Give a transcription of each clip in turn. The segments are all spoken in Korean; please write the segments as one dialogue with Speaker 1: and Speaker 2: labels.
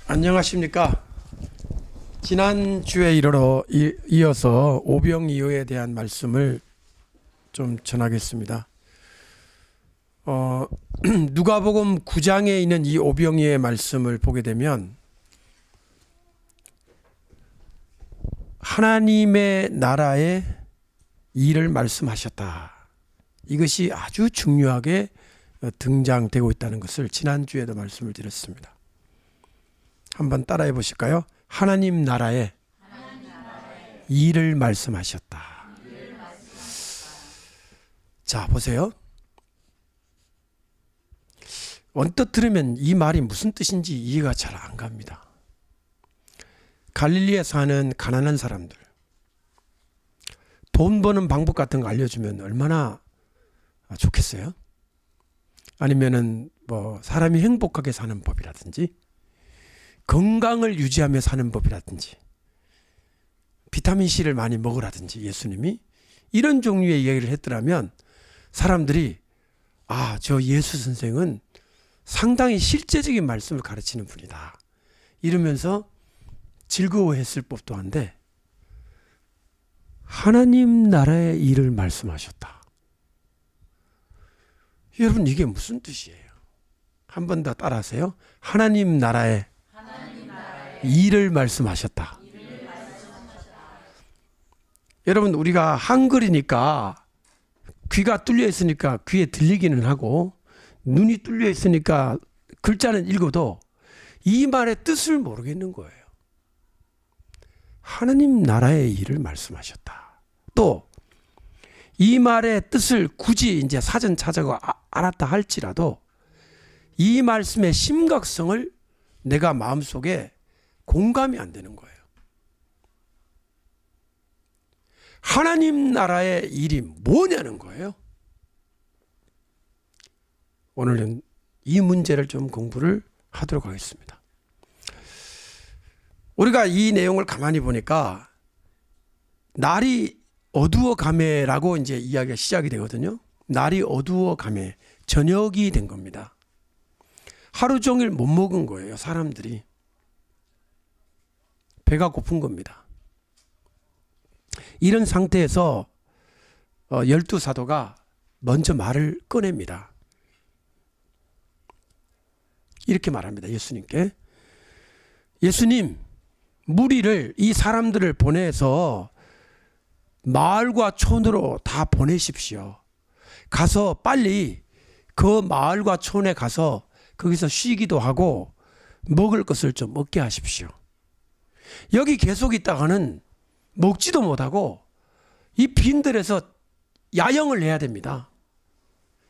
Speaker 1: 안녕하십니까. 지난주에 이어서 오병이어에 대한 말씀을 좀 전하겠습니다. 누가복음 9장에 있는 이 오병이어의 말씀을 보게 되면 하나님의 나라의 일을 말씀하셨다. 이것이 아주 중요하게 등장되고 있다는 것을 지난주에도 말씀을 드렸습니다. 한번 따라해 보실까요? 하나님 나라의 일을 말씀하셨다. 자, 보세요. 언뜻 들으면 이 말이 무슨 뜻인지 이해가 잘 안 갑니다. 갈릴리에 사는 가난한 사람들, 돈 버는 방법 같은 거 알려주면 얼마나 좋겠어요? 아니면은 사람이 행복하게 사는 법이라든지 건강을 유지하며 사는 법이라든지 비타민C를 많이 먹으라든지 예수님이 이런 종류의 이야기를 했더라면 사람들이 저 예수 선생은 상당히 실제적인 말씀을 가르치는 분이다 이러면서 즐거워했을 법도 한데, 하나님 나라의 일을 말씀하셨다. 여러분, 이게 무슨 뜻이에요? 한 번 더 따라하세요. 하나님 나라의 일을 말씀하셨다. 여러분, 우리가 한글이니까 귀가 뚫려 있으니까 귀에 들리기는 하고 눈이 뚫려 있으니까 글자는 읽어도 이 말의 뜻을 모르겠는 거예요. 하나님 나라의 일을 말씀하셨다. 또 이 말의 뜻을 굳이 이제 사전 찾아가 알았다 할지라도 이 말씀의 심각성을 내가 마음속에 공감이 안 되는 거예요. 하나님 나라의 일이 뭐냐는 거예요. 오늘은 이 문제를 좀 공부를 하도록 하겠습니다. 우리가 이 내용을 가만히 보니까 날이 어두워 가매라고 이제 이야기가 시작이 되거든요. 날이 어두워 가매, 저녁이 된 겁니다. 하루 종일 못 먹은 거예요, 사람들이. 배가 고픈 겁니다. 이런 상태에서 12사도가 먼저 말을 꺼냅니다. 이렇게 말합니다. 예수님께. 예수님, 무리를, 이 사람들을 보내서 마을과 촌으로 다 보내십시오. 가서 빨리 그 마을과 촌에 가서 거기서 쉬기도 하고 먹을 것을 좀 먹게 하십시오. 여기 계속 있다가는 먹지도 못하고 이 빈들에서 야영을 해야 됩니다.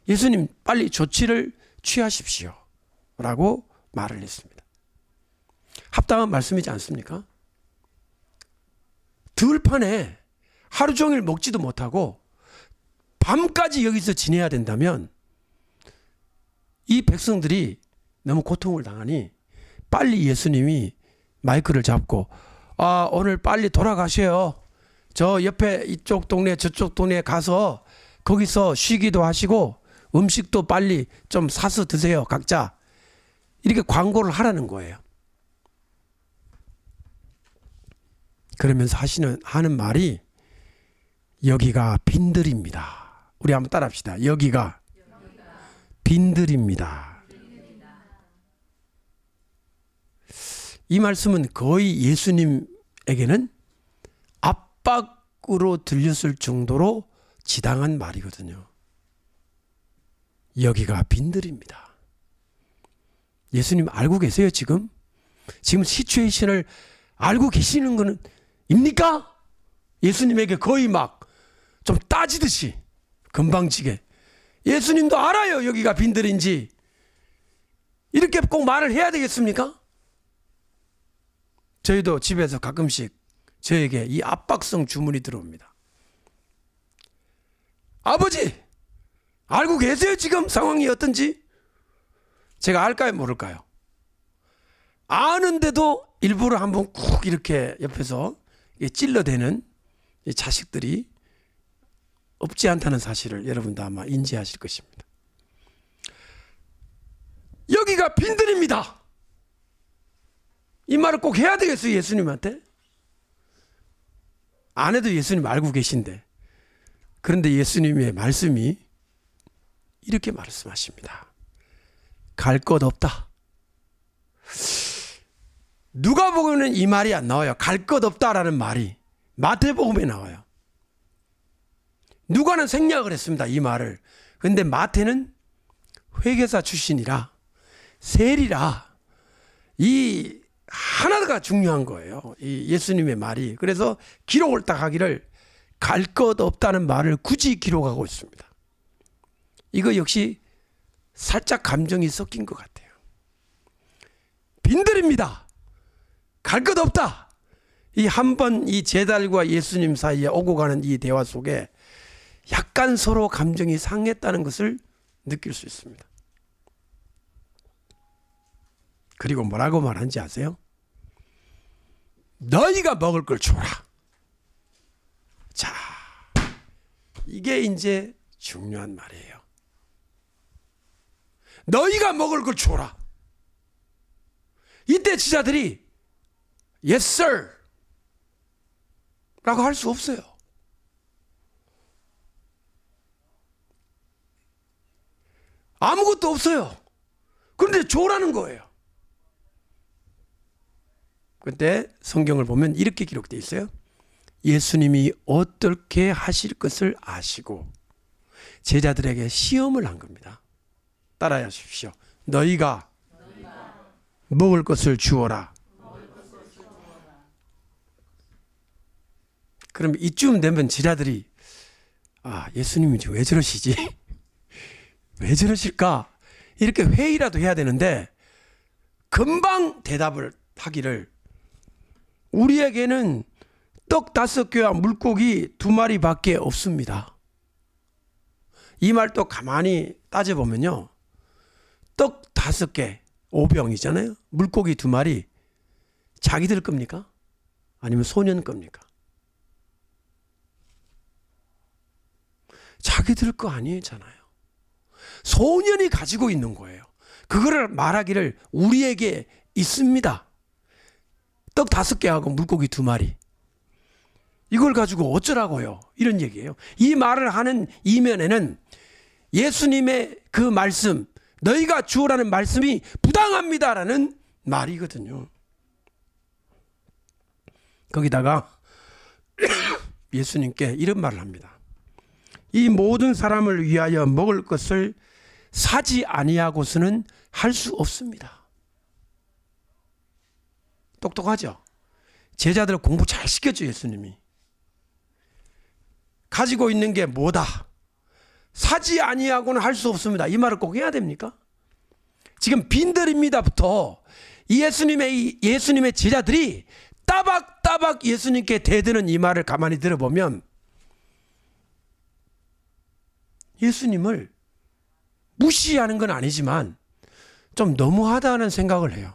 Speaker 1: 예수님, 빨리 조치를 취하십시오 라고 말을 했습니다. 합당한 말씀이지 않습니까? 들판에 하루 종일 먹지도 못하고 밤까지 여기서 지내야 된다면 이 백성들이 너무 고통을 당하니 빨리 예수님이 마이크를 잡고 오늘 빨리 돌아가셔요. 저 옆에 이쪽 동네 저쪽 동네에 가서 거기서 쉬기도 하시고 음식도 빨리 좀 사서 드세요, 각자. 이렇게 광고를 하라는 거예요. 그러면서 하는 말이 여기가 빈들입니다. 우리 한번 따라합시다. 여기가 빈들입니다. 이 말씀은 거의 예수님에게는 압박으로 들렸을 정도로 지당한 말이거든요. 여기가 빈들입니다. 예수님 알고 계세요, 지금? 지금 시츄에이션을 알고 계시는 거는 입니까? 예수님에게 거의 막 좀 따지듯이 건방지게. 예수님도 알아요, 여기가 빈들인지. 이렇게 꼭 말을 해야 되겠습니까? 저희도 집에서 가끔씩 저에게 이 압박성 주문이 들어옵니다. 아버지, 알고 계세요, 지금 상황이 어떤지? 제가 알까요, 모를까요? 아는데도 일부러 한번 쿡 이렇게 옆에서 찔러대는 자식들이 없지 않다는 사실을 여러분도 아마 인지하실 것입니다. 여기가 빈들입니다. 이 말을 꼭 해야 되겠어요, 예수님한테? 안 해도 예수님 알고 계신데. 그런데 예수님의 말씀이 이렇게 말씀하십니다. 갈 것 없다. 누가복음에는 이 말이 안 나와요. 갈 것 없다라는 말이 마태복음에 나와요. 누가는 생략을 했습니다, 이 말을. 그런데 마태는 회계사 출신이라 세리라 이 하나가 중요한 거예요, 이 예수님의 말이. 그래서 기록을 딱 하기를 갈 것 없다는 말을 굳이 기록하고 있습니다. 이거 역시 살짝 감정이 섞인 것 같아요. 빈들입니다. 갈 것 없다. 이 한 번 이 제자들과 예수님 사이에 오고 가는 이 대화 속에 약간 서로 감정이 상했다는 것을 느낄 수 있습니다. 그리고 뭐라고 말하는지 아세요? 너희가 먹을 걸 줘라. 자, 이게 이제 중요한 말이에요. 너희가 먹을 걸 줘라. 이때 지자들이 Yes sir 라고 할 수 없어요. 아무것도 없어요. 그런데 줘라는 거예요. 그때 성경을 보면 이렇게 기록되어 있어요. 예수님이 어떻게 하실 것을 아시고 제자들에게 시험을 한 겁니다. 따라해 하십시오. 너희가 먹을 것을 주어라. 그럼 이쯤 되면 제자들이 예수님이 왜 저러시지? 왜 저러실까? 이렇게 회의라도 해야 되는데 금방 대답을 하기를 우리에게는 떡 5개와 물고기 2마리밖에 없습니다. 이 말도 가만히 따져보면요. 떡 5개, 5병이잖아요. 물고기 2마리. 자기들 겁니까? 아니면 소년 겁니까? 자기들 거 아니잖아요. 소년이 가지고 있는 거예요. 그거를 말하기를 우리에게 있습니다. 떡 5개하고 물고기 2마리. 이걸 가지고 어쩌라고요? 이런 얘기예요. 이 말을 하는 이면에는 예수님의 그 말씀, 너희가 주오라는 말씀이 부당합니다라는 말이거든요. 거기다가 예수님께 이런 말을 합니다. 이 모든 사람을 위하여 먹을 것을 사지 아니하고서는 할 수 없습니다. 똑똑하죠? 제자들 공부 잘 시켰죠, 예수님이. 가지고 있는 게 뭐다? 사지 아니하고는 할 수 없습니다. 이 말을 꼭 해야 됩니까? 지금 빈들입니다부터 예수님의 제자들이 따박따박 예수님께 대드는 이 말을 가만히 들어보면 예수님을 무시하는 건 아니지만 좀 너무하다는 생각을 해요.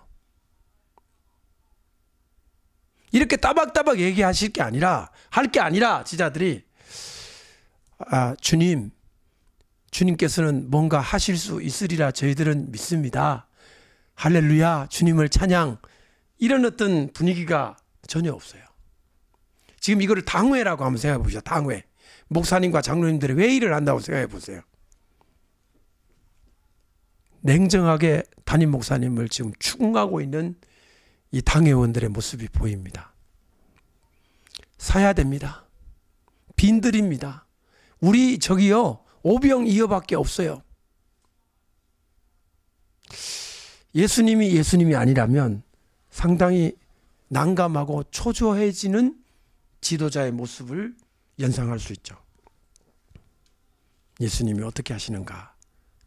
Speaker 1: 이렇게 따박따박 얘기하실 게 아니라, 할 게 아니라 제자들이 주님께서는 뭔가 하실 수 있으리라 저희들은 믿습니다. 할렐루야, 주님을 찬양. 이런 어떤 분위기가 전혀 없어요. 지금 이거를 당회라고 한번 생각해 보시죠. 당회. 목사님과 장로님들이 회의를 한다고 생각해 보세요. 냉정하게 담임 목사님을 지금 추궁하고 있는 이 당회원들의 모습이 보입니다. 사야 됩니다. 빈들입니다. 우리 저기요 5병 2어밖에 없어요. 예수님이 아니라면 상당히 난감하고 초조해지는 지도자의 모습을 연상할 수 있죠. 예수님이 어떻게 하시는가?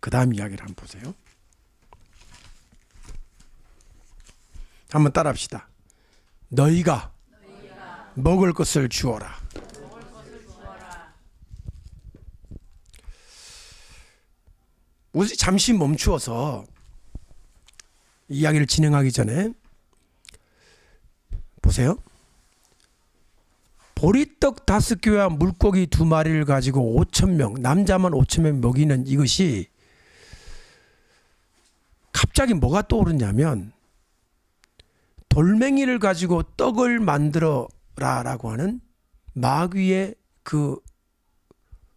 Speaker 1: 그 다음 이야기를 한번 보세요. 한번 따라합시다. 너희가 먹을 것을 주어라. 우리 잠시 멈추어서 이야기를 진행하기 전에 보세요. 보리떡 5개와 물고기 2마리를 가지고 5,000명, 남자만 5,000명 먹이는 이것이 갑자기 뭐가 떠오르냐면 돌멩이를 가지고 떡을 만들어라라고 하는 마귀의 그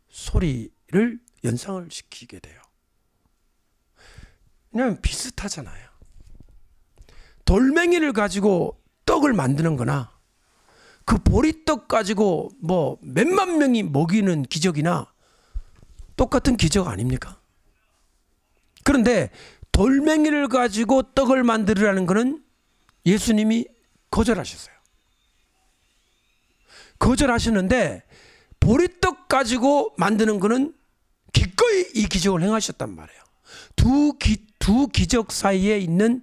Speaker 1: 소리를 연상을 시키게 돼요. 왜냐하면 비슷하잖아요. 돌멩이를 가지고 떡을 만드는 거나 그 보리떡 가지고 뭐 몇만 명이 먹이는 기적이나 똑같은 기적 아닙니까? 그런데 돌멩이를 가지고 떡을 만들으라는 것은 예수님이 거절하셨어요. 거절하셨는데 보리떡 가지고 만드는 것은 기꺼이 이 기적을 행하셨단 말이에요. 두 기적 사이에 있는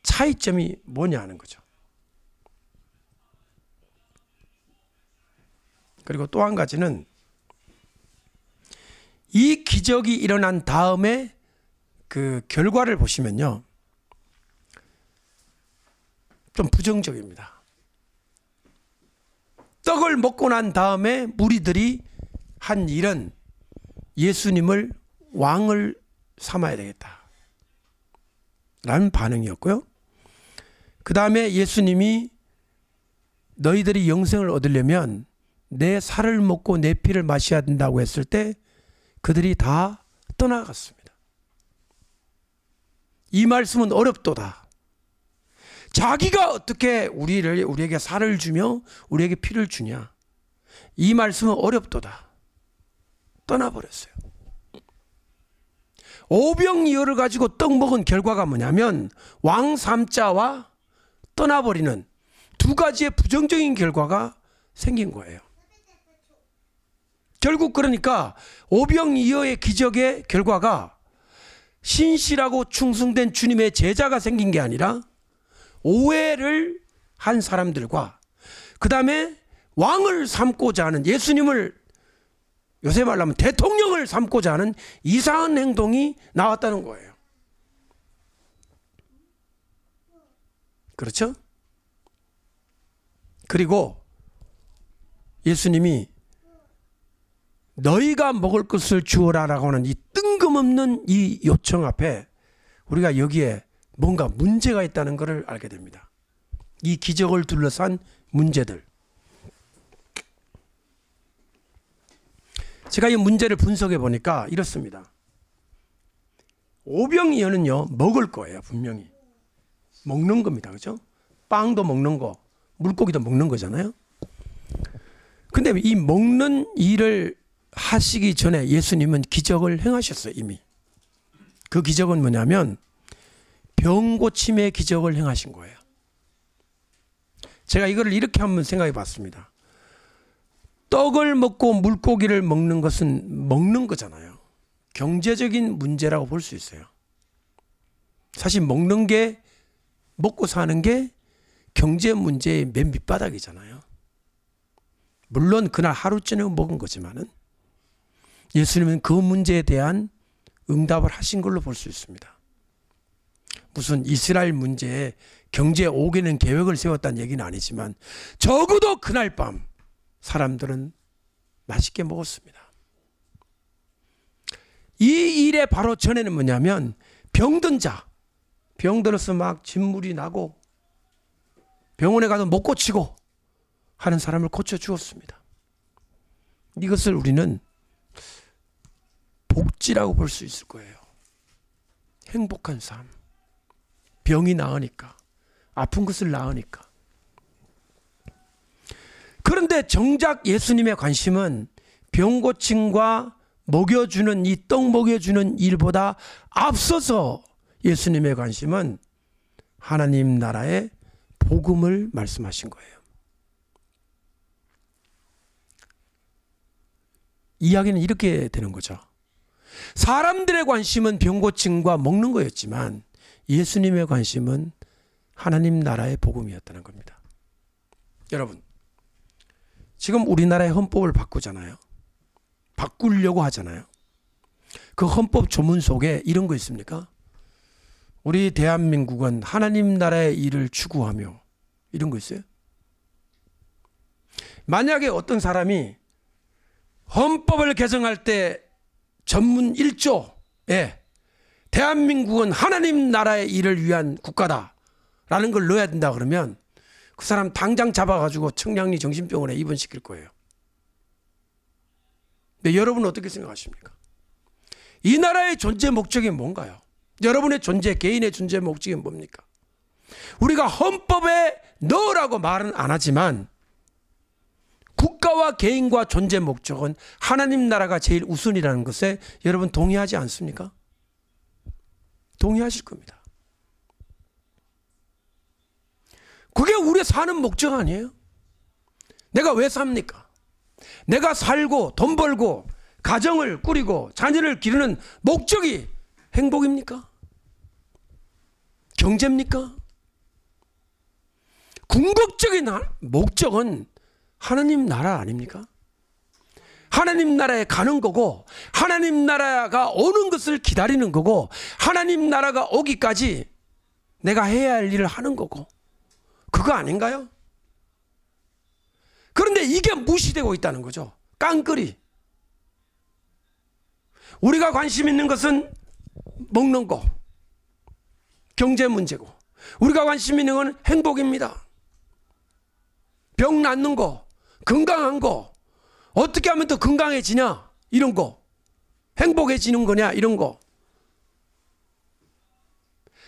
Speaker 1: 차이점이 뭐냐 하는 거죠. 그리고 또 한 가지는 이 기적이 일어난 다음에 그 결과를 보시면요, 좀 부정적입니다. 떡을 먹고 난 다음에 무리들이 한 일은 예수님을 왕을 삼아야 되겠다 라는 반응이었고요. 그 다음에 예수님이 너희들이 영생을 얻으려면 내 살을 먹고 내 피를 마셔야 된다고 했을 때 그들이 다 떠나갔습니다. 이 말씀은 어렵도다. 자기가 어떻게 우리에게 살을 주며 우리에게 피를 주냐. 이 말씀은 어렵도다. 떠나버렸어요. 오병이어를 가지고 떡 먹은 결과가 뭐냐면 왕 삼자와 떠나버리는 두 가지의 부정적인 결과가 생긴 거예요. 결국 그러니까 오병이어의 기적의 결과가 신실하고 충성된 주님의 제자가 생긴 게 아니라 오해를 한 사람들과 그 다음에 왕을 삼고자 하는, 예수님을 요새 말로 하면 대통령을 삼고자 하는 이상한 행동이 나왔다는 거예요. 그렇죠? 그리고 예수님이 너희가 먹을 것을 주어라라고 하는 이 뜬금없는 이 요청 앞에 우리가 여기에 뭔가 문제가 있다는 것을 알게 됩니다. 이 기적을 둘러싼 문제들. 제가 이 문제를 분석해 보니까 이렇습니다. 오병이어는요, 먹을 거예요. 분명히 먹는 겁니다. 그렇죠? 빵도 먹는 거, 물고기도 먹는 거잖아요. 근데 이 먹는 일을 하시기 전에 예수님은 기적을 행하셨어요. 이미. 그 기적은 뭐냐면 병 고침의 기적을 행하신 거예요. 제가 이거를 이렇게 한번 생각해 봤습니다. 떡을 먹고 물고기를 먹는 것은 먹는 거잖아요. 경제적인 문제라고 볼 수 있어요. 사실 먹는 게, 먹고 사는 게 경제 문제의 맨 밑바닥이잖아요. 물론 그날 하루 저녁 먹은 거지만은 예수님은 그 문제에 대한 응답을 하신 걸로 볼 수 있습니다. 무슨 이스라엘 문제에 경제 5개년 계획을 세웠다는 얘기는 아니지만 적어도 그날 밤 사람들은 맛있게 먹었습니다. 이 일의 바로 전에는 뭐냐면 병든 자, 병들어서 막 진물이 나고 병원에 가도 못 고치고 하는 사람을 고쳐주었습니다. 이것을 우리는 복지라고 볼 수 있을 거예요. 행복한 삶. 병이 나으니까, 아픈 것을 나으니까. 그런데 정작 예수님의 관심은 병 고침과 먹여주는, 이 떡 먹여주는 일보다 앞서서 예수님의 관심은 하나님 나라의 복음을 말씀하신 거예요. 이야기는 이렇게 되는 거죠. 사람들의 관심은 병 고침과 먹는 거였지만 예수님의 관심은 하나님 나라의 복음이었다는 겁니다. 여러분, 지금 우리나라의 헌법을 바꾸잖아요. 바꾸려고 하잖아요. 그 헌법 조문 속에 이런 거 있습니까? 우리 대한민국은 하나님 나라의 일을 추구하며, 이런 거 있어요? 만약에 어떤 사람이 헌법을 개정할 때 전문 1조에 대한민국은 하나님 나라의 일을 위한 국가다 라는 걸 넣어야 된다 그러면 그 사람 당장 잡아가지고 청량리 정신병원에 입원시킬 거예요. 근데 여러분은 어떻게 생각하십니까? 이 나라의 존재 목적이 뭔가요? 여러분의 존재, 개인의 존재 목적이 뭡니까? 우리가 헌법에 넣으라고 말은 안 하지만 국가와 개인과 존재 목적은 하나님 나라가 제일 우선이라는 것에 여러분 동의하지 않습니까? 동의하실 겁니다. 그게 우리의 사는 목적 아니에요? 내가 왜 삽니까? 내가 살고 돈 벌고 가정을 꾸리고 자녀를 기르는 목적이 행복입니까? 경제입니까? 궁극적인 목적은 하나님 나라 아닙니까? 하나님 나라에 가는 거고 하나님 나라가 오는 것을 기다리는 거고 하나님 나라가 오기까지 내가 해야 할 일을 하는 거고 그거 아닌가요? 그런데 이게 무시되고 있다는 거죠. 깡그리. 우리가 관심 있는 것은 먹는 거, 경제 문제고 우리가 관심 있는 건 행복입니다. 병 낫는 거, 건강한 거, 어떻게 하면 더 건강해지냐 이런 거, 행복해지는 거냐 이런 거.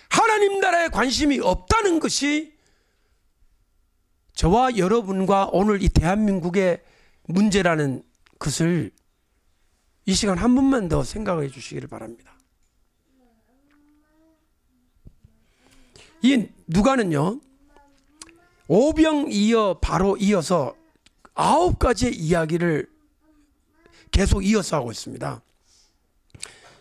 Speaker 1: 하나님 나라에 관심이 없다는 것이 저와 여러분과 오늘 이 대한민국의 문제라는 것을 이 시간 한 번만 더 생각해 주시기를 바랍니다. 이 누가는요, 오병이어 바로 이어서 9가지의 이야기를 계속 이어서 하고 있습니다.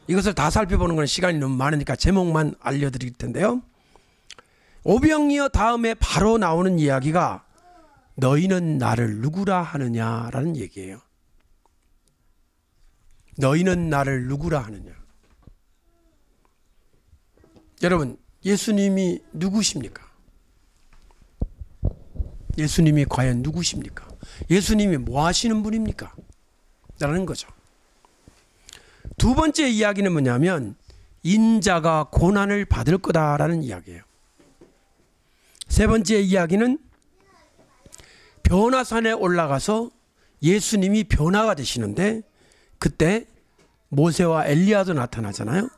Speaker 1: 이것을 다 살펴보는 건 시간이 너무 많으니까 제목만 알려드릴 텐데요. 오병이어 다음에 바로 나오는 이야기가 너희는 나를 누구라 하느냐라는 얘기예요. 너희는 나를 누구라 하느냐. 여러분, 예수님이 누구십니까? 예수님이 과연 누구십니까? 예수님이 뭐 하시는 분입니까? 라는 거죠. 두 번째 이야기는 뭐냐면 인자가 고난을 받을 거다라는 이야기예요. 세 번째 이야기는 변화산에 올라가서 예수님이 변화가 되시는데 그때 모세와 엘리야도 나타나잖아요.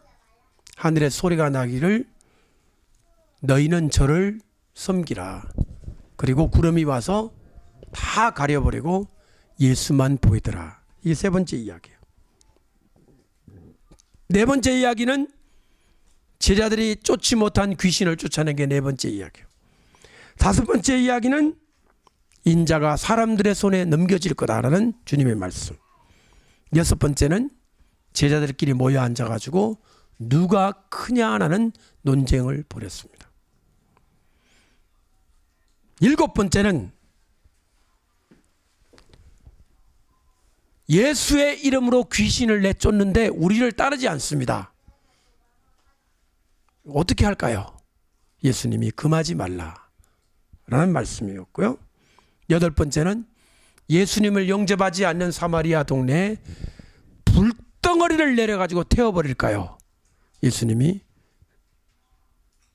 Speaker 1: 하늘에 소리가 나기를 너희는 저를 섬기라. 그리고 구름이 와서 다 가려버리고 예수만 보이더라. 이게 세 번째 이야기예요. 네 번째 이야기는 제자들이 쫓지 못한 귀신을 쫓아낸 게 네 번째 이야기예요. 다섯 번째 이야기는 인자가 사람들의 손에 넘겨질 거다라는 주님의 말씀. 여섯 번째는 제자들끼리 모여 앉아가지고 누가 크냐라는 논쟁을 벌였습니다. 일곱 번째는 예수의 이름으로 귀신을 내쫓는데 우리를 따르지 않습니다. 어떻게 할까요? 예수님이 금하지 말라라는 말씀이었고요. 여덟 번째는 예수님을 영접하지 않는 사마리아 동네에 불덩어리를 내려가지고 태워버릴까요? 예수님이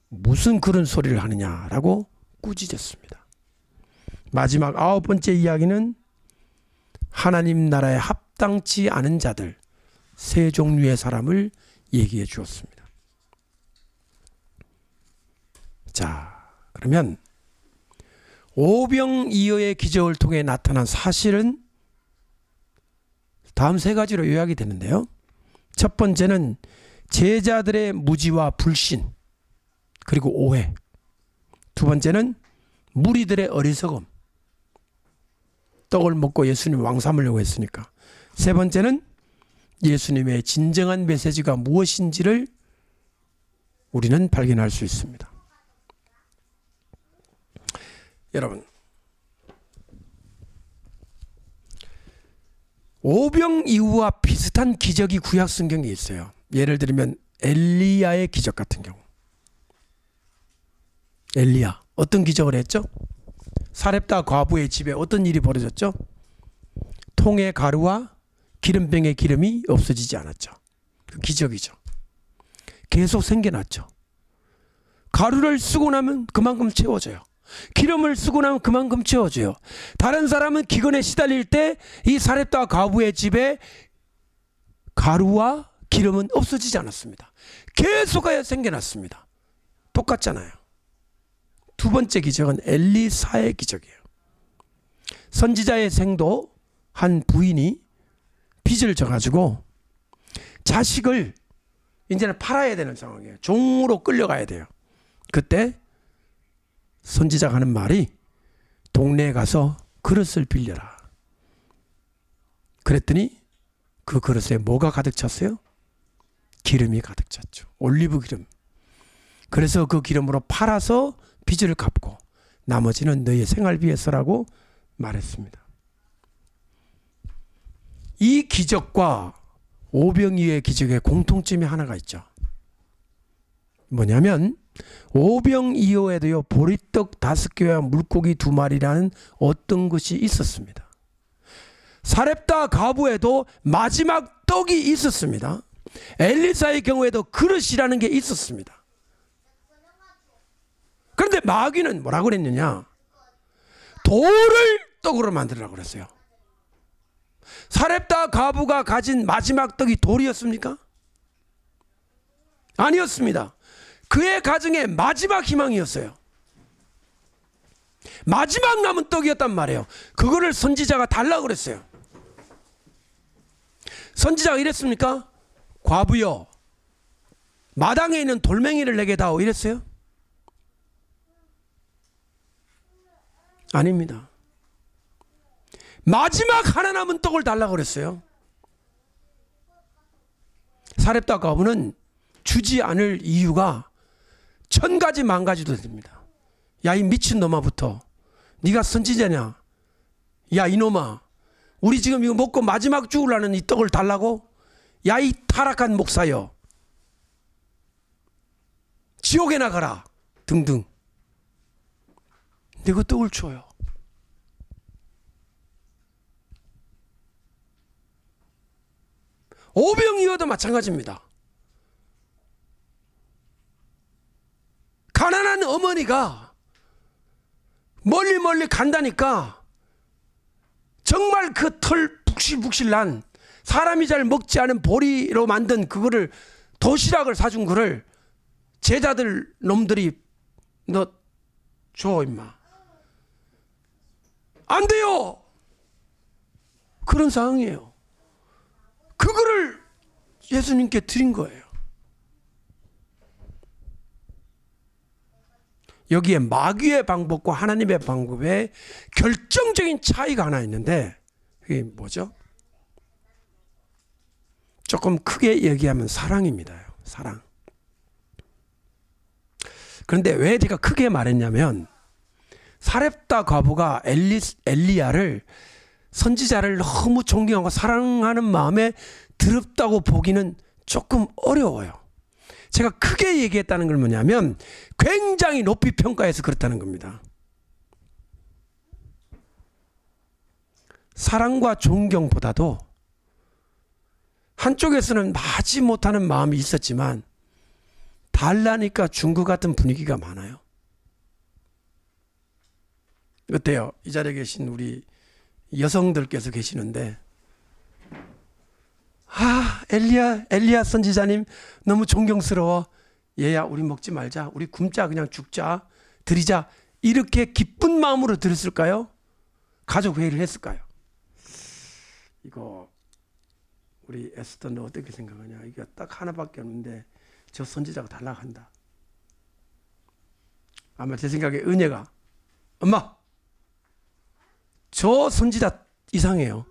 Speaker 1: 무슨 그런 소리를 하느냐라고 꾸짖었습니다. 마지막 아홉 번째 이야기는 하나님 나라에 합당치 않은 자들 세 종류의 사람을 얘기해 주었습니다. 자, 그러면 오병이어의 기적을 통해 나타난 사실은 다음 세 가지로 요약이 되는데요. 첫 번째는 제자들의 무지와 불신 그리고 오해. 두 번째는 무리들의 어리석음. 떡을 먹고 예수님 왕 삼으려고 했으니까. 세 번째는 예수님의 진정한 메시지가 무엇인지를 우리는 발견할 수 있습니다. 여러분, 오병이어와 비슷한 기적이 구약 성경에 있어요. 예를 들면 엘리야의 기적 같은 경우. 엘리야 어떤 기적을 했죠? 사렙다 과부의 집에 어떤 일이 벌어졌죠? 통의 가루와 기름병의 기름이 없어지지 않았죠. 그 기적이죠. 계속 생겨났죠. 가루를 쓰고 나면 그만큼 채워져요. 기름을 쓰고 나면 그만큼 채워져요. 다른 사람은 기근에 시달릴 때 이 사렙다 과부의 집에 가루와 기름은 없어지지 않았습니다. 계속하여 생겨났습니다. 똑같잖아요. 두 번째 기적은 엘리사의 기적이에요. 선지자의 생도 한 부인이 빚을 져가지고 자식을 이제는 팔아야 되는 상황이에요. 종으로 끌려가야 돼요. 그때 선지자가 하는 말이 동네에 가서 그릇을 빌려라. 그랬더니 그 그릇에 뭐가 가득 찼어요? 기름이 가득 찼죠. 올리브 기름. 그래서 그 기름으로 팔아서 빚을 갚고 나머지는 너의 생활비에 써라고 말했습니다. 이 기적과 오병이어의 기적에 공통점이 하나가 있죠. 뭐냐면 오병이어에도요 보리떡 5개와 물고기 2마리라는 어떤 것이 있었습니다. 사렙다 과부에도 마지막 떡이 있었습니다. 엘리사의 경우에도 그릇이라는 게 있었습니다. 그런데 마귀는 뭐라고 그랬느냐? 돌을 떡으로 만들라고 그랬어요. 사렙다 과부가 가진 마지막 떡이 돌이었습니까? 아니었습니다. 그의 가정의 마지막 희망이었어요. 마지막 남은 떡이었단 말이에요. 그거를 선지자가 달라고 그랬어요. 선지자가 이랬습니까? 과부여, 마당에 있는 돌멩이를 내게 다오 이랬어요? 아닙니다. 마지막 하나 남은 떡을 달라고 그랬어요. 사렙다 과부는 주지 않을 이유가 1000가지 만가지도 됩니다. 야, 이 미친놈아부터 네가 선지자냐? 야, 이놈아, 우리 지금 이거 먹고 마지막 죽으려는 이 떡을 달라고? 야, 이 타락한 목사여, 지옥에 나가라 등등. 근데 그 떡을 줘요. 오병이어도 마찬가지입니다. 가난한 어머니가 멀리 간다니까 정말 그 털 북실북실 난 사람이 잘 먹지 않은 보리로 만든 그거를 도시락을 사준 거를 제자들 놈들이 너 줘 임마. 안 돼요. 그런 상황이에요. 그거를 예수님께 드린 거예요. 여기에 마귀의 방법과 하나님의 방법에 결정적인 차이가 하나 있는데 그게 뭐죠? 조금 크게 얘기하면 사랑입니다. 사랑. 그런데 왜 제가 크게 말했냐면 사렙다 과부가 엘리야를 선지자를 너무 존경하고 사랑하는 마음에 더럽다고 보기는 조금 어려워요. 제가 크게 얘기했다는 건 뭐냐면 굉장히 높이 평가해서 그렇다는 겁니다. 사랑과 존경보다도 한쪽에서는 마지 못하는 마음이 있었지만 달라니까 준 것 같은 분위기가 많아요. 어때요? 이 자리에 계신 우리 여성들께서 계시는데 엘리야 선지자님 너무 존경스러워. 얘야 우리 먹지 말자. 우리 굶자. 그냥 죽자. 드리자. 이렇게 기쁜 마음으로 들었을까요? 가족 회의를 했을까요? 이거 우리 에스더는 어떻게 생각하냐. 이게 딱 하나밖에 없는데 저 선지자가 달라고 한다. 아마 제 생각에 은혜가 엄마 저 선지자 이상해요.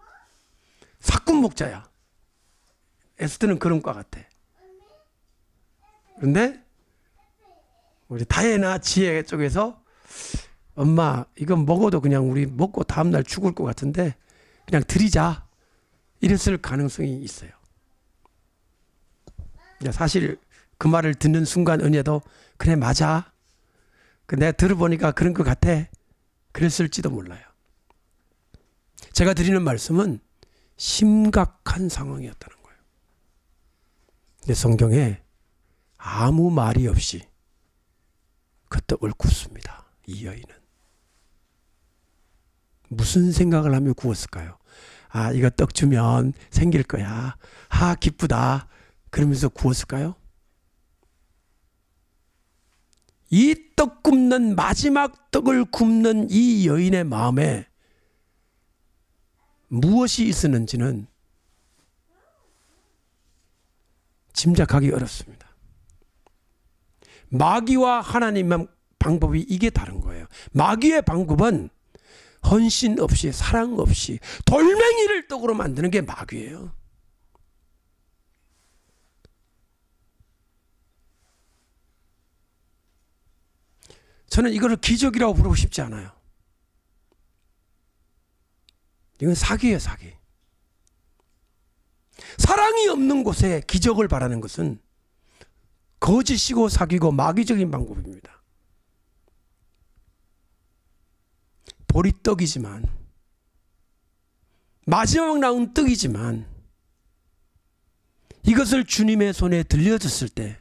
Speaker 1: 사꾼 목자야. 에스더는 그런 과 같아. 그런데 우리 다혜나 지혜 쪽에서 엄마 이건 먹어도 그냥 우리 먹고 다음날 죽을 것 같은데 그냥 드리자 이랬을 가능성이 있어요. 사실 그 말을 듣는 순간 은혜도 그래 맞아. 내가 들어보니까 그런 것 같아. 그랬을지도 몰라요. 제가 드리는 말씀은 심각한 상황이었다는 거예요. 근데 성경에 아무 말이 없이 그 떡을 굽습니다. 이 여인은. 무슨 생각을 하며 구웠을까요? 아, 이거 떡 주면 생길 거야. 아, 기쁘다. 그러면서 구웠을까요? 이 떡 굽는, 마지막 떡을 굽는 이 여인의 마음에 무엇이 있었는지는 짐작하기 어렵습니다. 마귀와 하나님의 방법이 이게 다른 거예요. 마귀의 방법은 헌신 없이, 사랑 없이 돌멩이를 떡으로 만드는 게 마귀예요. 저는 이거를 기적이라고 부르고 싶지 않아요. 이건 사기예요, 사기. 사랑이 없는 곳에 기적을 바라는 것은 거짓이고 사기고 마귀적인 방법입니다. 보리떡이지만, 마지막 나온 떡이지만, 이것을 주님의 손에 들려졌을 때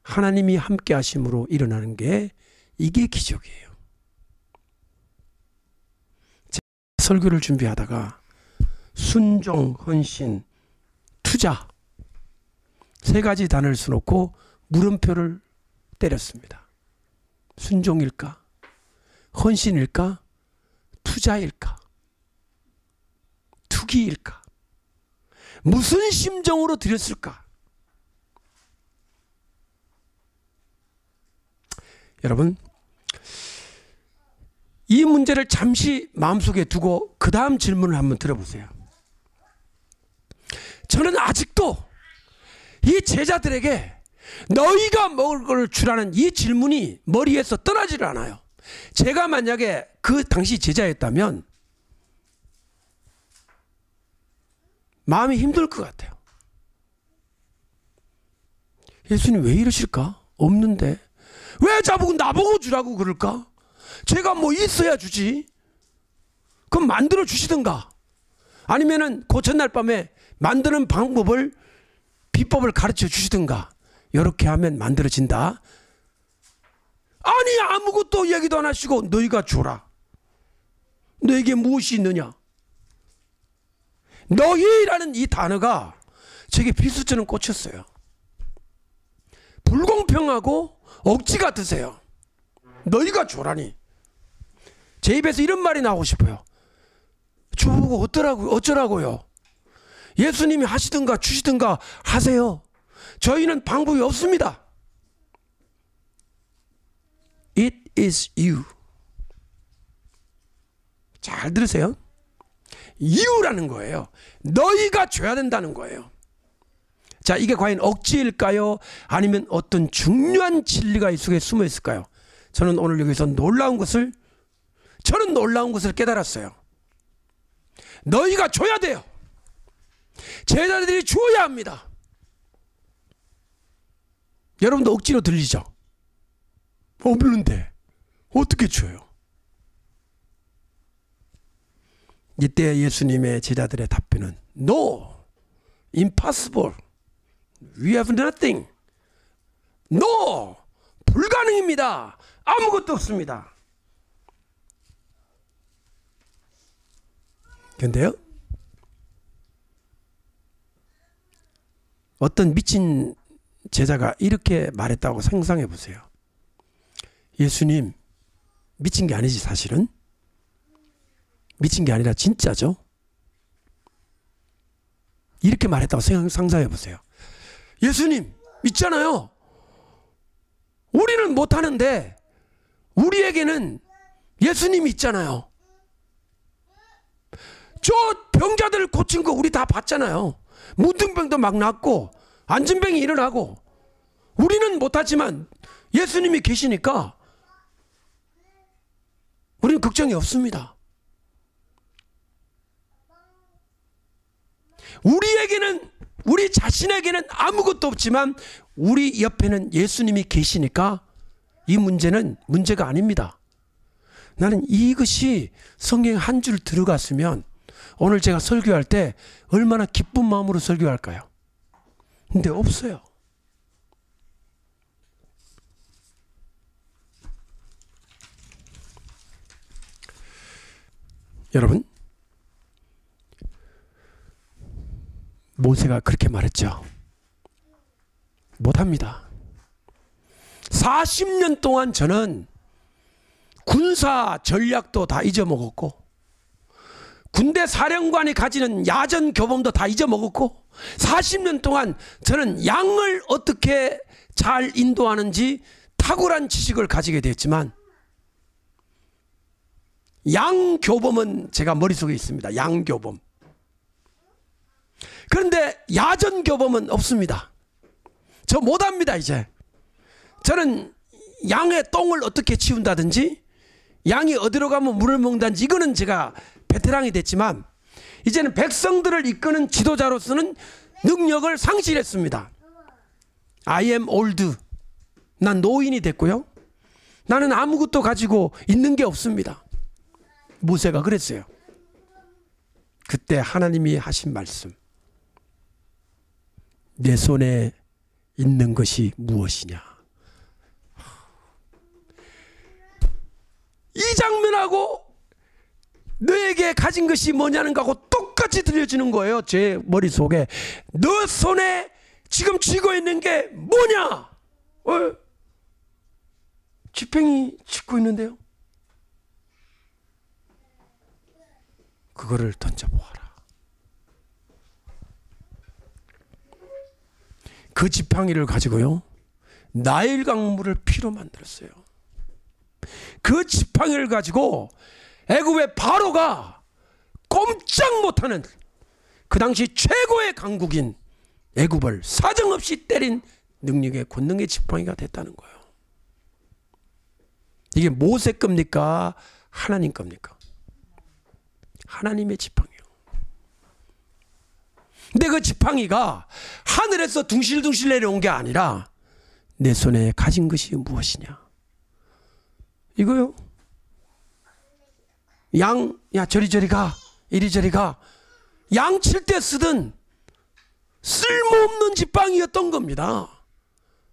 Speaker 1: 하나님이 함께 하심으로 일어나는 게 이게 기적이에요. 제가 설교를 준비하다가 순종, 헌신, 투자 세 가지 단어를 써놓고 물음표를 때렸습니다. 순종일까? 헌신일까? 투자일까? 투기일까? 무슨 심정으로 드렸을까? 여러분, 이 문제를 잠시 마음속에 두고 그 다음 질문을 한번 들어보세요. 저는 아직도 이 제자들에게 너희가 먹을 걸 주라는 이 질문이 머리에서 떠나지를 않아요. 제가 만약에 그 당시 제자였다면 마음이 힘들 것 같아요. 예수님 왜 이러실까? 없는데 왜 자꾸 나보고 주라고 그럴까? 제가 뭐 있어야 주지. 그럼 만들어 주시든가, 아니면은 그 전날 밤에 만드는 방법을, 비법을 가르쳐 주시든가. 이렇게 하면 만들어진다. 아니, 아무것도 얘기도 안 하시고 너희가 줘라. 너에게 무엇이 있느냐? 너희라는 이 단어가 제게 비수처럼 꽂혔어요. 불공평하고 억지 같으세요. 너희가 줘라니. 제 입에서 이런 말이 나오고 싶어요. 주보고 어쩌라고요? 예수님이 하시든가 주시든가 하세요. 저희는 방법이 없습니다. It is you. 잘 들으세요. you라는 거예요. 너희가 줘야 된다는 거예요. 자, 이게 과연 억지일까요? 아니면 어떤 중요한 진리가 이 속에 숨어 있을까요? 저는 오늘 여기서 놀라운 것을 깨달았어요. 너희가 줘야 돼요. 제자들이 주어야 합니다. 여러분도 억지로 들리죠? 없는데 어떻게 줘요? 이때 예수님의 제자들의 답변은 No, impossible. We have nothing. No, 불가능입니다. 아무것도 없습니다. 그런데요, 어떤 미친 제자가 이렇게 말했다고 상상해 보세요. 예수님, 미친 게 아니지 사실은? 미친 게 아니라 진짜죠? 이렇게 말했다고 상상해 보세요. 예수님, 있잖아요. 우리는 못하는데 우리에게는 예수님이 있잖아요. 저 병자들 고친 거 우리 다 봤잖아요. 문둥병도 막 낫고 안진병이 일어나고. 우리는 못하지만 예수님이 계시니까 우리는 걱정이 없습니다. 우리 자신에게는 아무것도 없지만 우리 옆에는 예수님이 계시니까 이 문제는 문제가 아닙니다. 나는 이것이 성경 한 줄 들어갔으면 오늘 제가 설교할 때 얼마나 기쁜 마음으로 설교할까요? 근데 없어요. 여러분, 모세가 그렇게 말했죠. 못합니다. 40년 동안 저는 군사 전략도 다 잊어먹었고, 군대 사령관이 가지는 야전 교범도 다 잊어먹었고, 40년 동안 저는 양을 어떻게 잘 인도하는지 탁월한 지식을 가지게 됐지만, 양교범은 제가 머릿속에 있습니다. 양교범. 그런데 야전교범은 없습니다. 저 못합니다. 이제 저는 양의 똥을 어떻게 치운다든지, 양이 어디로 가면 물을 먹는다든지, 이거는 제가 베테랑이 됐지만, 이제는 백성들을 이끄는 지도자로서는 능력을 상실했습니다. I am old. 난 노인이 됐고요. 나는 아무것도 가지고 있는 게 없습니다. 모세가 그랬어요. 그때 하나님이 하신 말씀, 내 손에 있는 것이 무엇이냐. 이 장면하고 너에게 가진 것이 뭐냐는 거하고 똑같이 들려지는 거예요. 제 머릿속에. 너 손에 지금 쥐고 있는 게 뭐냐? 지팡이 짚고 있는데요. 그거를 던져보아라. 그 지팡이를 가지고요, 나일 강물을 피로 만들었어요. 그 지팡이를 가지고 애굽의 바로가 꼼짝 못하는 그 당시 최고의 강국인 애굽을 사정없이 때린 능력의 권능의 지팡이가 됐다는 거예요. 이게 모세 겁니까? 하나님 겁니까? 하나님의 지팡이요. 근데 그 지팡이가 하늘에서 둥실둥실 내려온 게 아니라 내 손에 가진 것이 무엇이냐? 이거요. 양, 야 저리저리 가, 이리저리 가. 양 칠 때 쓰던 쓸모없는 지팡이였던 겁니다.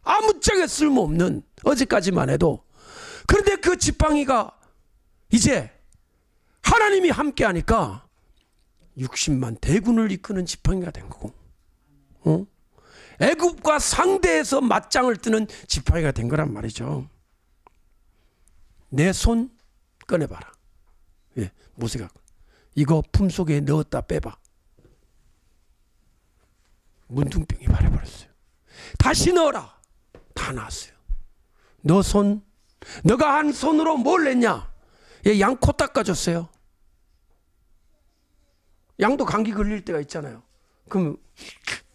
Speaker 1: 아무짝에 쓸모없는, 어제까지만 해도. 그런데 그 지팡이가 이제 하나님이 함께 하니까 60만 대군을 이끄는 지팡이가 된 거고, 애굽과 상대해서 맞짱을 뜨는 지팡이가 된 거란 말이죠. 내 손 꺼내봐라. 예, 모세가 이거 품속에 넣었다 빼봐. 문둥병이 말해버렸어요. 다시 넣어라. 다 나왔어요. 너 손, 너가 한 손으로 뭘 냈냐? 예, 양 코 닦아줬어요. 양도 감기 걸릴 때가 있잖아요. 그럼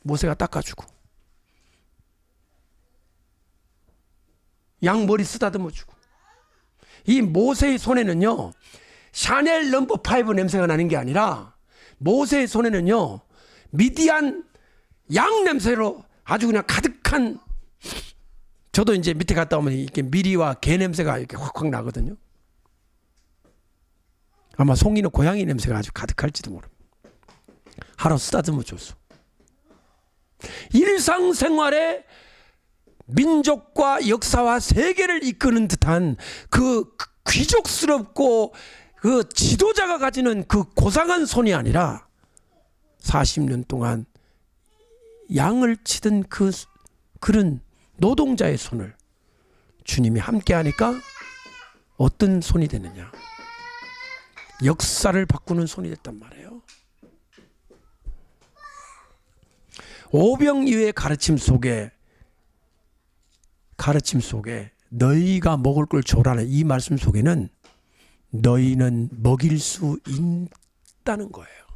Speaker 1: 모세가 닦아주고, 양 머리 쓰다듬어주고. 이 모세의 손에는요, 샤넬 넘버 5 냄새가 나는 게 아니라, 모세의 손에는요, 미디안 양 냄새로 아주 그냥 가득한, 저도 이제 밑에 갔다 오면 이렇게 미리와 개 냄새가 이렇게 확확 나거든요. 아마 송이는 고양이 냄새가 아주 가득할지도 모릅니다. 하루 쓰다듬어 줬어. 일상생활에 민족과 역사와 세계를 이끄는 듯한 그 귀족스럽고 그 지도자가 가지는 그 고상한 손이 아니라 40년 동안 양을 치던 그런 노동자의 손을 주님이 함께 하니까 어떤 손이 되느냐? 역사를 바꾸는 손이 됐단 말이에요. 오병이어의 가르침 속에 너희가 먹을 걸 줘라는 이 말씀 속에는 너희는 먹일 수 있다는 거예요.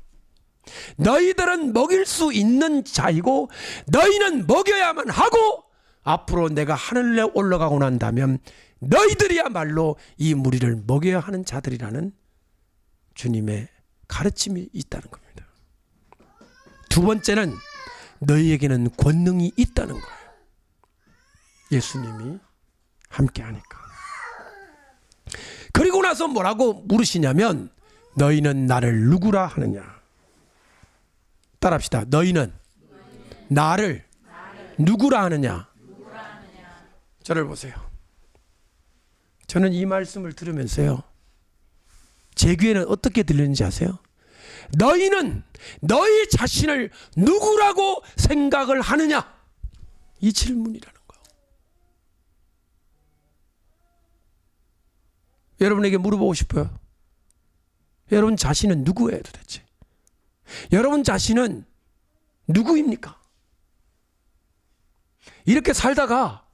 Speaker 1: 너희들은 먹일 수 있는 자이고 너희는 먹여야만 하고, 앞으로 내가 하늘에 올라가고 난다면 너희들이야말로 이 무리를 먹여야 하는 자들이라는 주님의 가르침이 있다는 겁니다. 두 번째는 너희에게는 권능이 있다는 거예요. 예수님이 함께 하니까. 그리고 나서 뭐라고 물으시냐면, 너희는 나를 누구라 하느냐? 따라합시다. 너희는 나를 누구라 하느냐? 저를 보세요. 저는 이 말씀을 들으면서요, 제 귀에는 어떻게 들리는지 아세요? 너희는 너희 자신을 누구라고 생각을 하느냐? 이 질문이라는 거예요. 여러분에게 물어보고 싶어요. 여러분 자신은 누구예요 도대체? 여러분 자신은 누구입니까? 이렇게 살다가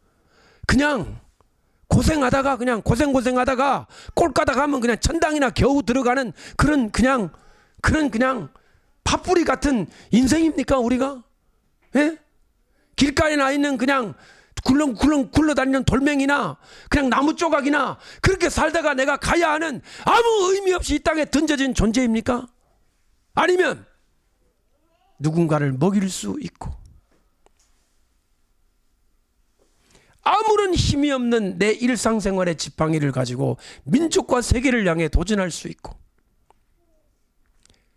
Speaker 1: 그냥 고생하다가 그냥 고생하다가 꼴까다 가면 그냥 천당이나 겨우 들어가는 그런 팥뿌리 같은 인생입니까 우리가? 예? 길가에 나 있는 그냥 굴렁굴렁 굴러다니는 돌멩이나 그냥 나무 조각이나 그렇게 살다가 내가 가야 하는 아무 의미 없이 이 땅에 던져진 존재입니까? 아니면 누군가를 먹일 수 있고 아무런 힘이 없는 내 일상생활의 지팡이를 가지고 민족과 세계를 향해 도전할 수 있고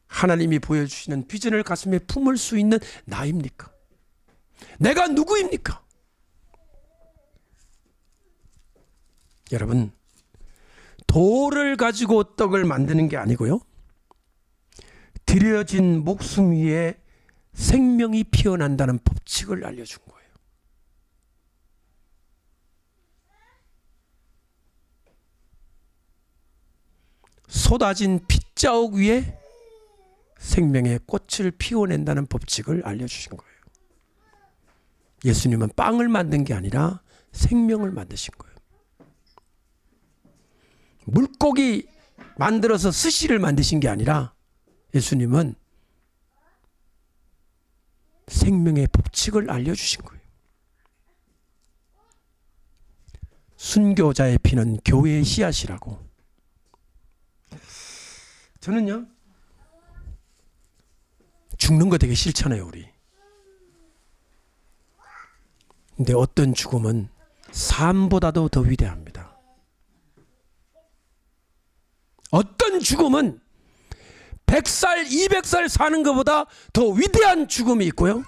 Speaker 1: 하나님이 보여주시는 비전을 가슴에 품을 수 있는 나입니까? 내가 누구입니까? 여러분, 돌을 가지고 떡을 만드는 게 아니고요, 들여진 목숨 위에 생명이 피어난다는 법칙을 알려준 거예요. 쏟아진 핏자국 위에 생명의 꽃을 피워낸다는 법칙을 알려주신 거예요. 예수님은 빵을 만든 게 아니라 생명을 만드신 거예요. 물고기 만들어서 스시를 만드신 게 아니라 예수님은 생명의 법칙을 알려주신 거예요. 순교자의 피는 교회의 씨앗이라고. 저는요, 죽는 거 되게 싫잖아요 우리. 근데 어떤 죽음은 삶보다도 더 위대합니다. 어떤 죽음은 100살, 200살 사는 것보다 더 위대한 죽음이 있고요.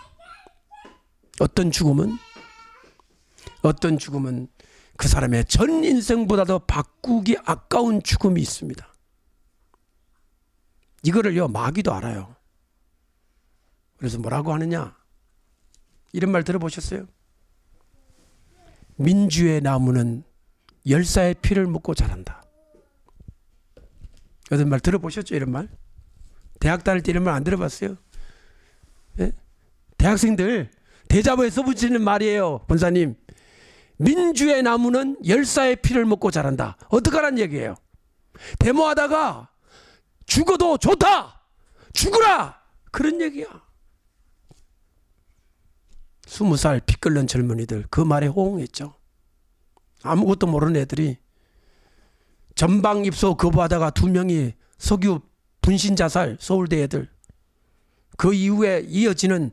Speaker 1: 어떤 죽음은 그 사람의 전 인생보다도 바꾸기 아까운 죽음이 있습니다. 이거를요 마귀도 알아요. 그래서 뭐라고 하느냐, 이런 말 들어보셨어요? 민주의 나무는 열사의 피를 먹고 자란다. 이런 말 들어보셨죠? 이런 말? 대학 다닐 때 이런 말 안 들어봤어요? 예? 대학생들 대자보에 써붙이는 말이에요. 본사님, 민주의 나무는 열사의 피를 먹고 자란다. 어떡하란 얘기예요? 데모하다가 죽어도 좋다, 죽으라, 그런 얘기야. 20살 피 끓는 젊은이들 그 말에 호응했죠. 아무것도 모르는 애들이 전방 입소 거부하다가 2명이 석유 분신 자살, 서울대 애들. 그 이후에 이어지는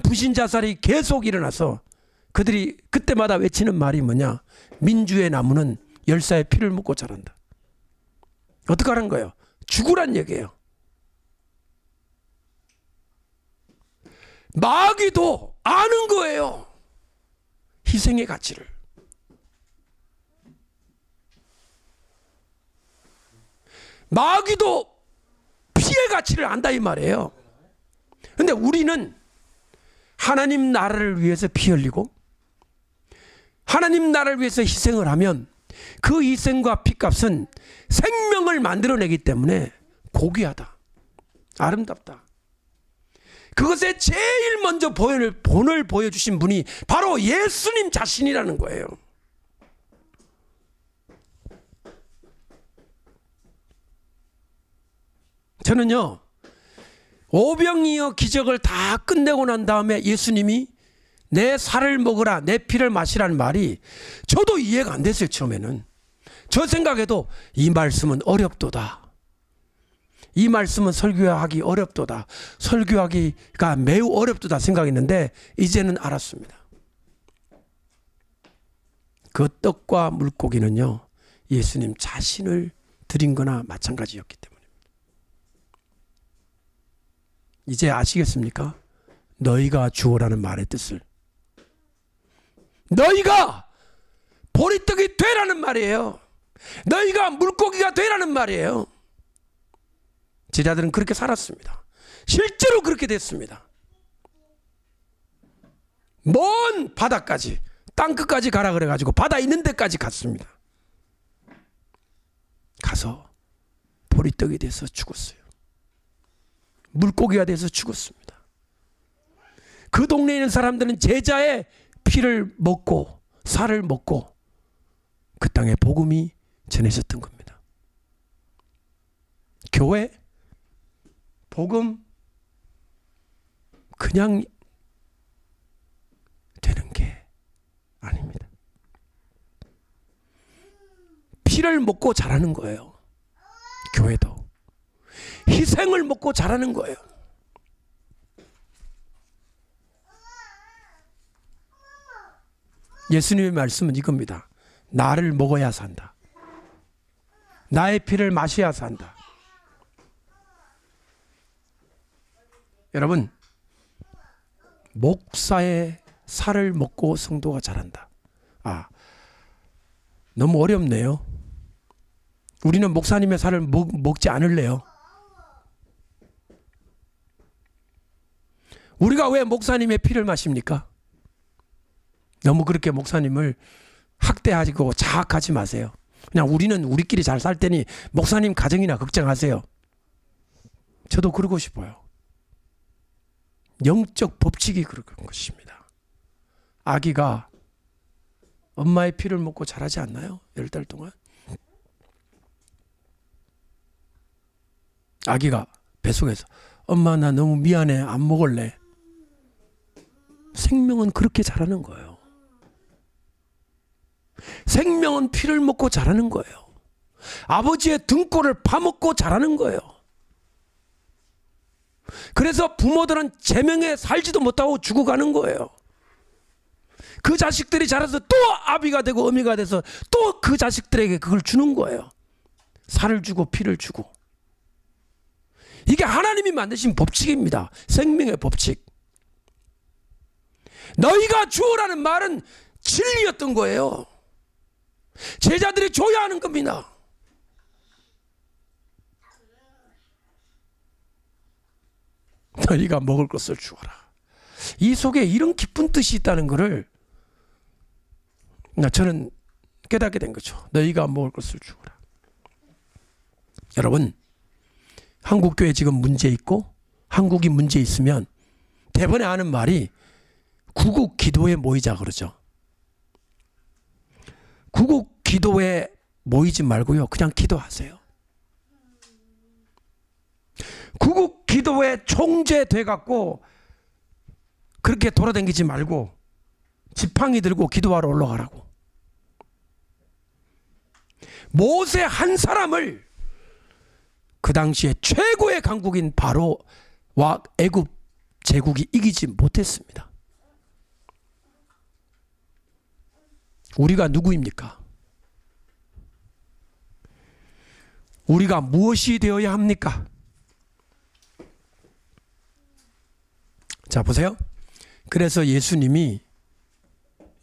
Speaker 1: 분신 자살이 계속 일어나서 그들이 그때마다 외치는 말이 뭐냐, 민주의 나무는 열사의 피를 먹고 자란다. 어떡하라는 거예요? 죽으란 얘기예요. 마귀도 아는 거예요, 희생의 가치를. 마귀도 피의 가치를 안다 이 말이에요. 근데 우리는 하나님 나라를 위해서 피 흘리고 하나님 나라를 위해서 희생을 하면 그 희생과 피값은 생명을 만들어내기 때문에 고귀하다, 아름답다. 그것에 제일 먼저 본을 보여주신 분이 바로 예수님 자신이라는 거예요. 저는요, 오병이어 기적을 다 끝내고 난 다음에 예수님이 내 살을 먹으라, 내 피를 마시라는 말이 저도 이해가 안 됐어요. 처음에는 저 생각에도 이 말씀은 어렵도다, 이 말씀은 설교하기 어렵도다, 설교하기가 매우 어렵도다 생각했는데 이제는 알았습니다. 그 떡과 물고기는요 예수님 자신을 드린 거나 마찬가지였기 때문입니다. 이제 아시겠습니까? 너희가 주어라는 말의 뜻을. 너희가 보리떡이 되라는 말이에요. 너희가 물고기가 되라는 말이에요. 제자들은 그렇게 살았습니다. 실제로 그렇게 됐습니다. 먼 바다까지, 땅끝까지 가라 그래가지고 바다 있는 데까지 갔습니다. 가서 보리떡이 돼서 죽었어요. 물고기가 돼서 죽었습니다. 그 동네에 있는 사람들은 제자의 피를 먹고 살을 먹고 그 땅에 복음이 전해졌던 겁니다. 교회, 복음 그냥 되는 게 아닙니다. 피를 먹고 자라는 거예요. 교회도 희생을 먹고 자라는 거예요. 예수님의 말씀은 이겁니다. 나를 먹어야 산다. 나의 피를 마셔야 산다. 여러분, 목사의 살을 먹고 성도가 자란다. 너무 어렵네요. 우리는 목사님의 살을 먹지 않을래요. 우리가 왜 목사님의 피를 마십니까? 너무 그렇게 목사님을 학대하고 자학하지 마세요. 그냥 우리는 우리끼리 잘 살 테니 목사님 가정이나 걱정하세요. 저도 그러고 싶어요. 영적 법칙이 그런 것입니다. 아기가 엄마의 피를 먹고 자라지 않나요? 10달 동안. 아기가 뱃속에서 엄마 나 너무 미안해 안 먹을래. 생명은 그렇게 자라는 거예요. 생명은 피를 먹고 자라는 거예요. 아버지의 등골을 파먹고 자라는 거예요. 그래서 부모들은 제명에 살지도 못하고 죽어가는 거예요. 그 자식들이 자라서 또 아비가 되고 어미가 돼서 또 그 자식들에게 그걸 주는 거예요. 살을 주고 피를 주고. 이게 하나님이 만드신 법칙입니다. 생명의 법칙. 너희가 주어라는 말은 진리였던 거예요. 제자들이 줘야 하는 겁니다. 너희가 먹을 것을 주어라. 이 속에 이런 깊은 뜻이 있다는 것을 저는 깨닫게 된 거죠. 너희가 먹을 것을 주어라. 여러분, 한국교회 지금 문제 있고 한국이 문제 있으면 대번에 하는 말이 구국 기도에 모이자 그러죠. 구국 기도에 모이지 말고요. 그냥 기도하세요. 구국 기도에 총재돼 갖고 그렇게 돌아다니지 말고 지팡이 들고 기도하러 올라가라고. 모세 한 사람을 그 당시에 최고의 강국인 바로와 애굽 제국이 이기지 못했습니다. 우리가 누구입니까? 우리가 무엇이 되어야 합니까? 자, 보세요. 그래서 예수님이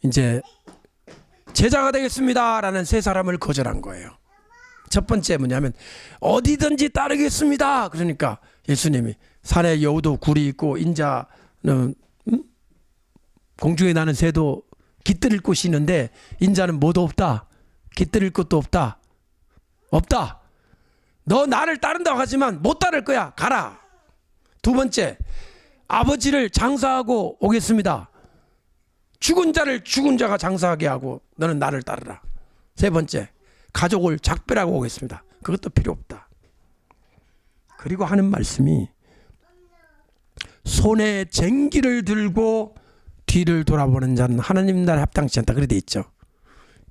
Speaker 1: 이제 제자가 되겠습니다 라는 세 사람을 거절한 거예요. 첫 번째 뭐냐면 어디든지 따르겠습니다. 그러니까 예수님이 산에 여우도 굴이 있고 인자는 공중에 나는 새도 깃들일 곳이 있는데 인자는 뭐도 없다. 깃들일 곳도 없다. 없다. 너 나를 따른다고 하지만 못 따를 거야. 가라. 두 번째, 아버지를 장사하고 오겠습니다. 죽은 자를 죽은 자가 장사하게 하고 너는 나를 따르라. 세 번째, 가족을 작별하고 오겠습니다. 그것도 필요 없다. 그리고 하는 말씀이 손에 쟁기를 들고 뒤를 돌아보는 자는 하나님 나라에 합당치 않다. 그렇게 돼 있죠.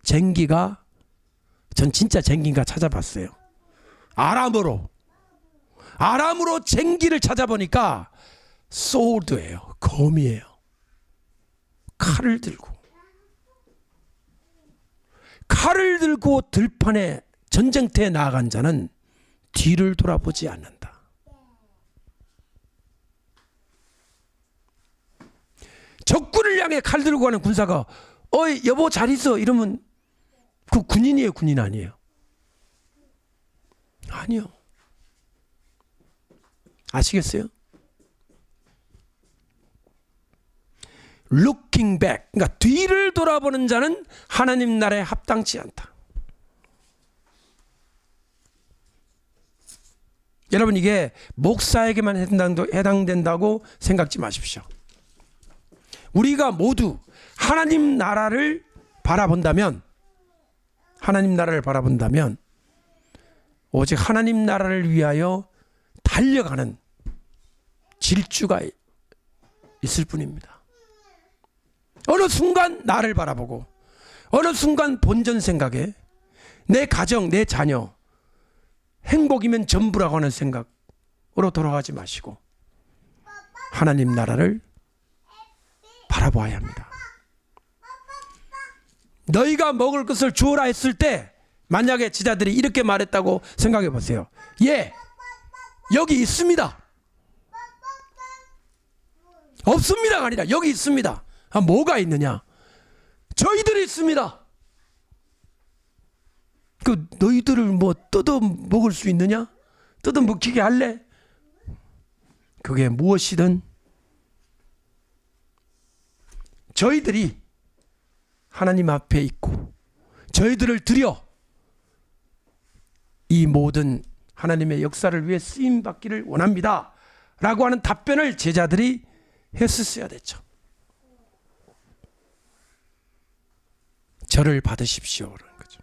Speaker 1: 쟁기가, 전 진짜 쟁기인가 찾아봤어요. 아람어로 쟁기를 찾아보니까 소드예요. 검이에요. 칼을 들고 들판에 전쟁터에 나아간 자는 뒤를 돌아보지 않는다. 적군을 향해 칼 들고 가는 군사가 어이 여보 잘 있어 이러면 그 군인이에요, 군인 아니에요? 아니요. 아시겠어요? Looking back, 그러니까 뒤를 돌아보는 자는 하나님 나라에 합당치 않다. 여러분, 이게 목사에게만 해당된다고 생각지 마십시오. 우리가 모두 하나님 나라를 바라본다면 오직 하나님 나라를 위하여 달려가는 질주가 있을 뿐입니다. 어느 순간 나를 바라보고 어느 순간 본전 생각에 내 가정, 내 자녀 행복이면 전부라고 하는 생각으로 돌아가지 마시고 하나님 나라를 바라보아야 합니다. 너희가 먹을 것을 주어라 했을 때 만약에 제자들이 이렇게 말했다고 생각해 보세요. 예, 여기 있습니다. 없습니다가 아니라 여기 있습니다. 아, 뭐가 있느냐? 저희들이 있습니다. 그 너희들을 뭐 뜯어 먹을 수 있느냐? 뜯어 먹히게 할래? 그게 무엇이든 저희들이 하나님 앞에 있고 저희들을 드려 이 모든 하나님의 역사를 위해 쓰임 받기를 원합니다 라고 하는 답변을 제자들이 했었어야 됐죠. 저를 받으십시오라는 거죠.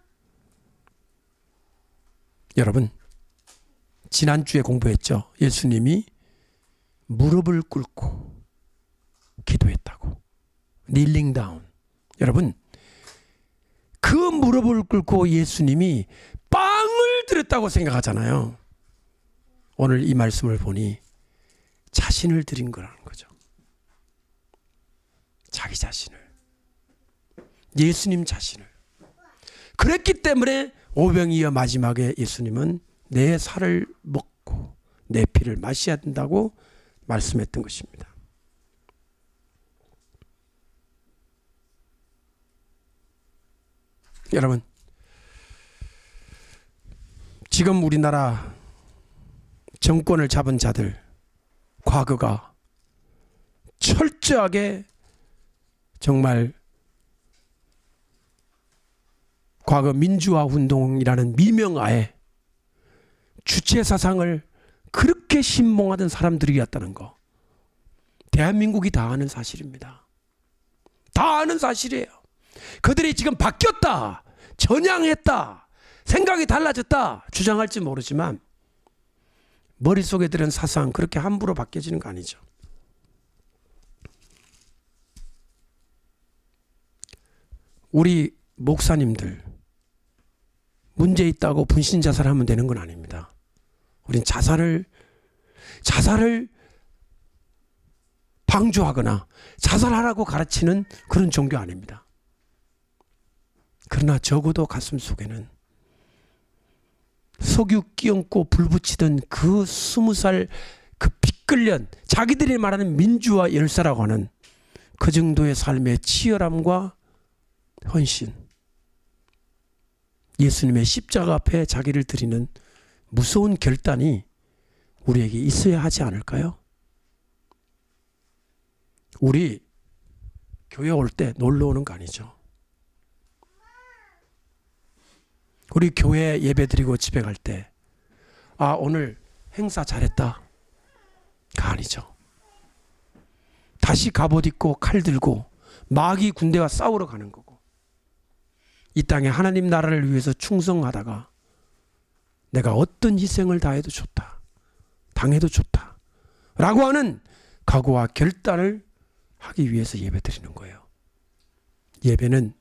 Speaker 1: 여러분, 지난주에 공부했죠. 예수님이 무릎을 꿇고 기도했다고. kneeling down. 여러분, 그 무릎을 꿇고 예수님이 빵을 드렸다고 생각하잖아요. 오늘 이 말씀을 보니 자신을 드린 거라는 거죠. 자기 자신을. 예수님 자신을. 그랬기 때문에 오병이어 마지막에 예수님은 내 살을 먹고 내 피를 마셔야 된다고 말씀했던 것입니다. 여러분, 지금 우리나라 정권을 잡은 자들 과거가 철저하게 정말 과거 민주화 운동이라는 미명하에 주체 사상을 그렇게 신봉하던 사람들이었다는 거 대한민국이 다 아는 사실입니다. 다 아는 사실이에요. 그들이 지금 바뀌었다, 전향했다, 생각이 달라졌다 주장할지 모르지만 머릿속에 들은 사상 그렇게 함부로 바뀌어지는 거 아니죠. 우리 목사님들 문제 있다고 분신 자살하면 되는 건 아닙니다. 우린 자살을 방조하거나 자살하라고 가르치는 그런 종교 아닙니다. 그러나 적어도 가슴 속에는 석유 끼얹고 불 붙이던 그 20살 그 빗끌련 자기들이 말하는 민주화 열사라고 하는 그 정도의 삶의 치열함과 헌신, 예수님의 십자가 앞에 자기를 드리는 무서운 결단이 우리에게 있어야 하지 않을까요? 우리 교회 올 때 놀러 오는 거 아니죠. 우리 교회 예배 드리고 집에 갈 때 아, 오늘 행사 잘했다 가 아니죠. 다시 갑옷 입고 칼 들고 마귀 군대와 싸우러 가는 거고, 이 땅에 하나님 나라를 위해서 충성하다가 내가 어떤 희생을 다해도 좋다, 당해도 좋다 라고 하는 각오와 결단을 하기 위해서 예배 드리는 거예요. 예배는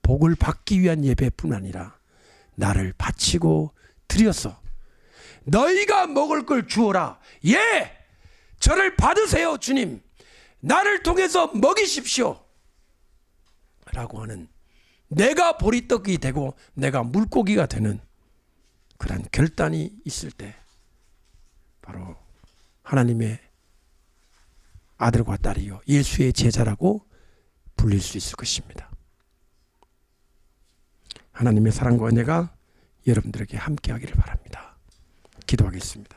Speaker 1: 복을 받기 위한 예배뿐 아니라 나를 바치고 드려서 너희가 먹을 걸 주어라. 예! 저를 받으세요 주님. 나를 통해서 먹이십시오 라고 하는, 내가 보리떡이 되고 내가 물고기가 되는 그런 결단이 있을 때 바로 하나님의 아들과 딸이요 예수의 제자라고 불릴 수 있을 것입니다. 하나님의 사랑과 은혜가 여러분들에게 함께 하기를 바랍니다. 기도하겠습니다.